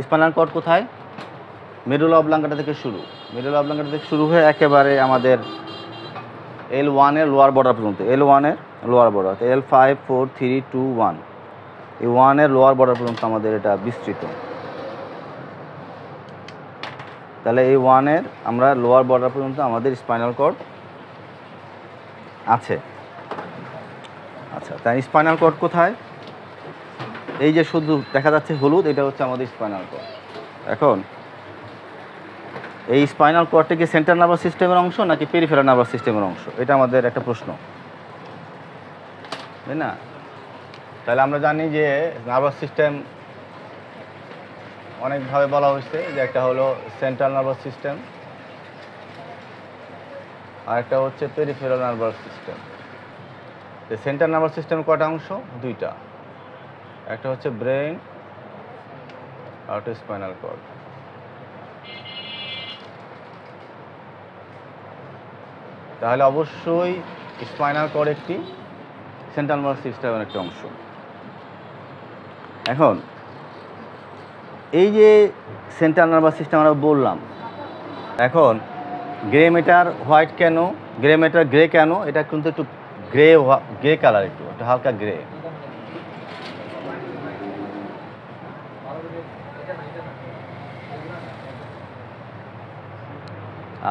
Spinal cord কোথায়? Medulla oblongata থেকে শুরু, মেডুলা অবলাঙ্গাটা থেকে শুরু হয়ে একেবারে আমাদের L1 এর লোয়ার বর্ডার পর্যন্ত, L1 এর লোয়ার বর্ডার, L5 4 3 2 1, এই 1 এর লোয়ার বর্ডার পর্যন্ত আমাদের এটা বিস্তৃত। তাহলে এই 1 এর আমরা লোয়ার বর্ডার পর্যন্ত আমাদের স্পাইনাল কর্ড আছে। আচ্ছা, তাই স্পাইনাল কর্ড কোথায়? এই যে শুধু দেখা যাচ্ছে হলুদ, এটা হচ্ছে আমাদের স্পাইনাল কর্ড। এখন এই স্পাইনাল কর্ডটা কি সেন্ট্রাল নার্ভাস সিস্টেমের অংশ নাকি পেরিফেরাল নার্ভাস সিস্টেমের অংশ? এটা আমাদের একটা প্রশ্ন, তাই না? তাহলে আমরা জানি যে নার্ভাস সিস্টেম অনেকভাবে বলা হয়েছে, যে একটা হলো সেন্ট্রাল নার্ভাস সিস্টেম, আর একটা হচ্ছে পেরিফেরাল নার্ভাস সিস্টেম। তো সেন্ট্রাল নার্ভাস সিস্টেমের কয়টা অংশ? দুইটা, একটা হচ্ছে ব্রেন আর একটা স্পাইনাল কর্ড। তাহলে অবশ্যই স্পাইনাল কর্ড একটি সেন্ট্রাল নার্ভাস সিস্টেমের একটা অংশ। এখন এই যে সেন্ট্রাল নার্ভাস সিস্টেম আমরা বললাম, এখন গ্রে ম্যাটার হোয়াইট কেন, গ্রে ম্যাটার গ্রে কেন? এটা কিন্তু একটু গ্রে কালার, একটু হালকা গ্রে।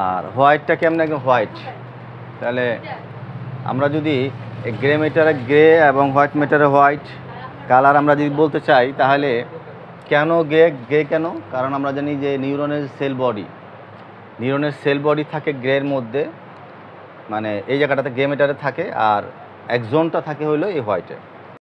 আর হোয়াইটটা কেমন? একদম হোয়াইট। তাহলে আমরা যদি গ্রে ম্যাটারে গ্রে এবং হোয়াইট ম্যাটারে হোয়াইট কালার আমরা যদি বলতে চাই, তাহলে কেন গ্রে কেন? কারণ আমরা জানি যে নিউরনের সেল বডি থাকে গ্রের মধ্যে, মানে এই জায়গাটাতে গ্রে ম্যাটারে থাকে, আর এক জোনটা থাকে হইলো এই হোয়াইটে।